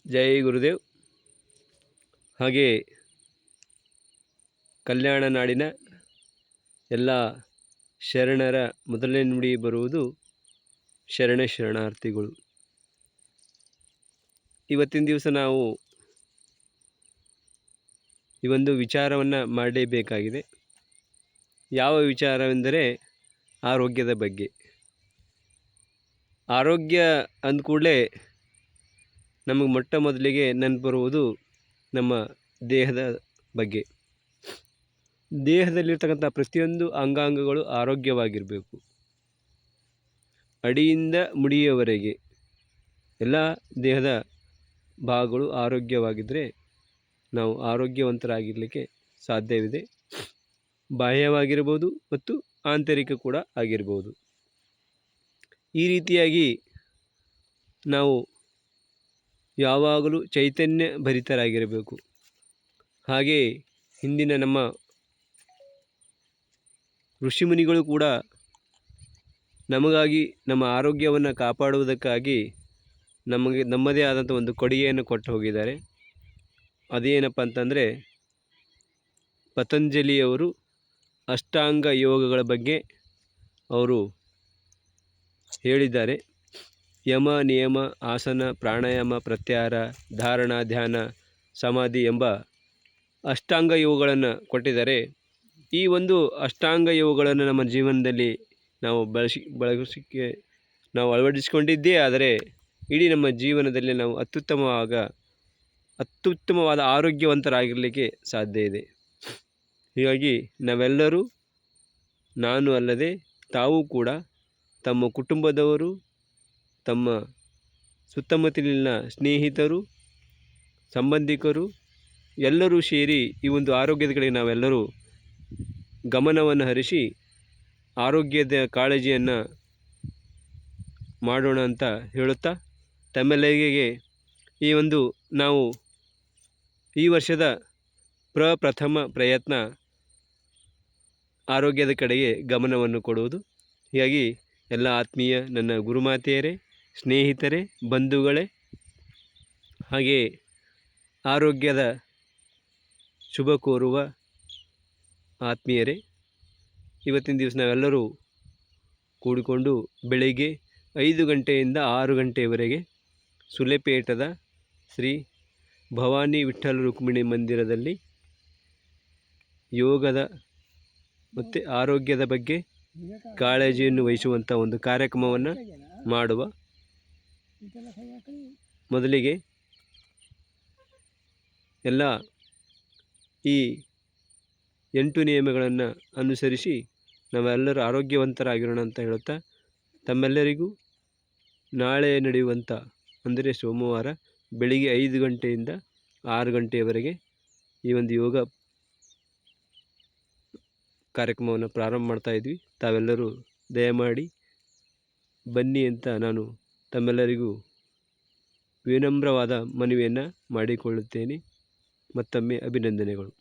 ಜೈ ಗುರುದೇವ್. ಹಾಗೆ ಕಲ್ಯಾಣ ನಾಡಿನ ಎಲ್ಲ ಶರಣರ ಮೊದಲನೇ ನುಡಿ ಬರುವುದು ಶರಣಾರ್ಥಿಗಳು. ಇವತ್ತಿನ ದಿವಸ ನಾವು ಈ ಒಂದು ವಿಚಾರವನ್ನು ಮಾಡಲೇಬೇಕಾಗಿದೆ. ಯಾವ ವಿಚಾರವೆಂದರೆ ಆರೋಗ್ಯದ ಬಗ್ಗೆ. ಆರೋಗ್ಯ ಅಂದ ಕೂಡಲೇ ನಮಗೆ ಮೊಟ್ಟ ಮೊದಲಿಗೆ ನೆನಪು ಬರುವುದು ನಮ್ಮ ದೇಹದ ಬಗ್ಗೆ. ದೇಹದಲ್ಲಿರ್ತಕ್ಕಂಥ ಪ್ರತಿಯೊಂದು ಅಂಗಾಂಗಗಳು ಆರೋಗ್ಯವಾಗಿರಬೇಕು. ಅಡಿಯಿಂದ ಮುಡಿಯವರೆಗೆ ಎಲ್ಲ ದೇಹದ ಭಾಗಗಳು ಆರೋಗ್ಯವಾಗಿದ್ದರೆ ನಾವು ಆರೋಗ್ಯವಂತರಾಗಿರಲಿಕ್ಕೆ ಸಾಧ್ಯವಿದೆ. ಬಾಹ್ಯವಾಗಿರ್ಬೋದು ಮತ್ತು ಆಂತರಿಕ ಕೂಡ ಆಗಿರ್ಬೋದು. ಈ ರೀತಿಯಾಗಿ ನಾವು ಯಾವಾಗಲೂ ಚೈತನ್ಯ ಭರಿತರಾಗಿರಬೇಕು. ಹಾಗೆ ಹಿಂದಿನ ನಮ್ಮ ಋಷಿಮುನಿಗಳು ಕೂಡ ನಮಗಾಗಿ ನಮ್ಮ ಆರೋಗ್ಯವನ್ನು ಕಾಪಾಡುವುದಕ್ಕಾಗಿ ನಮ್ಮದೇ ಆದಂಥ ಒಂದು ಕೊಡುಗೆಯನ್ನು ಕೊಟ್ಟು ಹೋಗಿದ್ದಾರೆ. ಅದೇನಪ್ಪ ಅಂತಂದರೆ, ಪತಂಜಲಿಯವರು ಅಷ್ಟಾಂಗ ಯೋಗಗಳ ಬಗ್ಗೆ ಅವರು ಹೇಳಿದ್ದಾರೆ. ಯಮ, ನಿಯಮ, ಆಸನ, ಪ್ರಾಣಾಯಾಮ, ಪ್ರತ್ಯಾಹಾರ, ಧಾರಣ, ಧ್ಯಾನ, ಸಮಾಧಿ ಎಂಬ ಅಷ್ಟಾಂಗ ಯೋಗಗಳನ್ನು ಕೊಟ್ಟಿದ್ದಾರೆ. ಈ ಒಂದು ಅಷ್ಟಾಂಗ ಯೋಗಗಳನ್ನು ನಮ್ಮ ಜೀವನದಲ್ಲಿ ನಾವು ಬಳಸಿಕೆ ನಾವು ಅಳವಡಿಸಿಕೊಂಡಿದ್ದೇ ಆದರೆ ಇಡೀ ನಮ್ಮ ಜೀವನದಲ್ಲಿ ನಾವು ಅತ್ಯುತ್ತಮವಾದ ಆರೋಗ್ಯವಂತರಾಗಿರಲಿಕ್ಕೆ ಸಾಧ್ಯ ಇದೆ. ಹೀಗಾಗಿ ನಾವೆಲ್ಲರೂ, ನಾನು ಅಲ್ಲದೆ ತಾವು ಕೂಡ ತಮ್ಮ ಕುಟುಂಬದವರು, ತಮ್ಮ ಸುತ್ತಮುತ್ತಲಿನ ಸ್ನೇಹಿತರು, ಸಂಬಂಧಿಕರು ಎಲ್ಲರೂ ಸೇರಿ ಈ ಒಂದು ಆರೋಗ್ಯದ ಕಡೆ ನಾವೆಲ್ಲರೂ ಗಮನವನ್ನು ಹರಿಸಿ ಆರೋಗ್ಯದ ಕಾಳಜಿಯನ್ನು ಮಾಡೋಣ ಅಂತ ಹೇಳುತ್ತಾ, ತಮ್ಮೆಲ್ಲರಿಗೆ ಈ ಒಂದು ನಾವು ಈ ವರ್ಷದ ಪ್ರಥಮ ಪ್ರಯತ್ನ ಆರೋಗ್ಯದ ಕಡೆಗೆ ಗಮನವನ್ನು ಕೊಡುವುದು. ಹೀಗಾಗಿ ಎಲ್ಲ ಆತ್ಮೀಯ ನನ್ನ ಗುರುಮಾತೆಯರೇ, ಸ್ನೇಹಿತರೇ, ಬಂಧುಗಳೇ, ಹಾಗೆ ಆರೋಗ್ಯದ ಶುಭ ಕೋರುವ ಆತ್ಮೀಯರೇ, ಇವತ್ತಿನ ದಿವಸ ನಾವೆಲ್ಲರೂ ಕೂಡಿಕೊಂಡು ಬೆಳಿಗ್ಗೆ 5 ಗಂಟೆಯಿಂದ 6 ಗಂಟೆಯವರೆಗೆ ಸುಲೆಪೇಟದ ಶ್ರೀ ಭವಾನಿ ವಿಠ್ಠಲ ರುಕ್ಮಿಣಿ ಮಂದಿರದಲ್ಲಿ ಯೋಗದ ಮತ್ತು ಆರೋಗ್ಯದ ಬಗ್ಗೆ ಕಾಳಜಿಯನ್ನು ವಹಿಸುವಂಥ ಒಂದು ಕಾರ್ಯಕ್ರಮವನ್ನು ಮಾಡುವ. ಮೊದಲಿಗೆ ಎಲ್ಲ ಈ 8 ನಿಯಮಗಳನ್ನು ಅನುಸರಿಸಿ ನಾವೆಲ್ಲರೂ ಆರೋಗ್ಯವಂತರಾಗಿರೋಣ ಅಂತ ಹೇಳುತ್ತಾ, ತಮ್ಮೆಲ್ಲರಿಗೂ ನಾಳೆ ನಡೆಯುವಂಥ, ಅಂದರೆ ಸೋಮವಾರ ಬೆಳಿಗ್ಗೆ 5 ಗಂಟೆಯಿಂದ 6 ಗಂಟೆಯವರೆಗೆ ಈ ಒಂದು ಯೋಗ ಕಾರ್ಯಕ್ರಮವನ್ನು ಪ್ರಾರಂಭ ಮಾಡ್ತಾಯಿದ್ವಿ. ತಾವೆಲ್ಲರೂ ದಯಮಾಡಿ ಬನ್ನಿ ಅಂತ ನಾನು ತಮ್ಮೆಲ್ಲರಿಗೂ ವಿನಮ್ರವಾದ ಮನವಿಯನ್ನು ಮಾಡಿಕೊಳ್ಳುತ್ತೇನೆ. ಮತ್ತೊಮ್ಮೆ ಅಭಿನಂದನೆಗಳು.